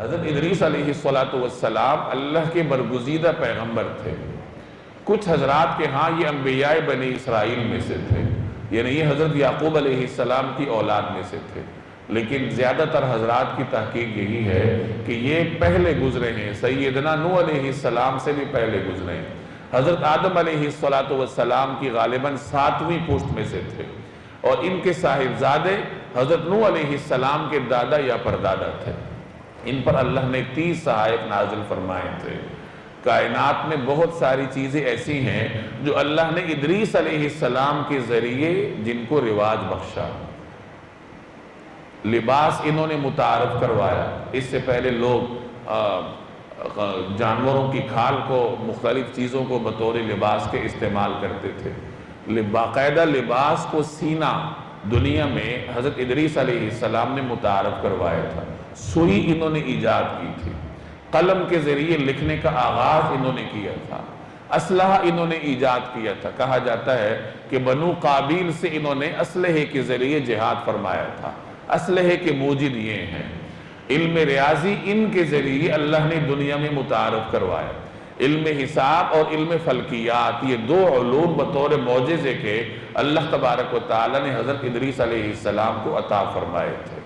حضرت ادریس علیہ السلام اللہ کے برگزیدہ پیغمبر تھے۔ کچھ حضرات کے ہاں یہ انبیاء بنی اسرائیل میں سے تھے، یعنی یہ حضرت یعقوب علیہ السلام کی اولاد میں سے تھے، لیکن زیادہ تر حضرات کی تحقیق یہی ہے کہ یہ پہلے گزرے ہیں، سیدنا نوح علیہ السلام سے بھی پہلے گزرے ہیں۔ حضرت آدم علیہ السلام کی غالباً 7ویں پشت میں سے تھے، اور ان کے صاحبزادے حضرت نوح علیہ السلام کے دادا یا پردادا تھے۔ ان پر اللہ نے 30 صحائف نازل فرمائے تھے۔ کائنات میں بہت ساری چیزیں ایسی ہیں جو اللہ نے ادریس علیہ السلام کے ذریعے جن کو رواج بخشا۔ لباس انہوں نے متعارف کروایا، اس سے پہلے لوگ جانوروں کی کھال کو، مختلف چیزوں کو بطور لباس کے استعمال کرتے تھے۔ باقاعدہ لباس کو سینا دنیا میں حضرت ادریس علیہ السلام نے متعارف کروایا تھا۔ سوئی انہوں نے ایجاد کی تھی، قلم کے ذریعے لکھنے کا آغاز انہوں نے کیا تھا، اسلحہ انہوں نے ایجاد کیا تھا۔ کہا جاتا ہے کہ بنو قابیل سے انہوں نے اسلحے کے ذریعے جہاد فرمایا تھا۔ اسلحے کے موجد یہ ہیں۔ علم ریاضی ان کے ذریعے اللہ نے دنیا میں متعارف کروایا۔ علم حساب اور علم فلکیات، یہ 2 علوم بطور معجزے کے اللہ تبارک و تعالی نے حضرت ادریس علیہ السلام کو عطا فرمائے تھے۔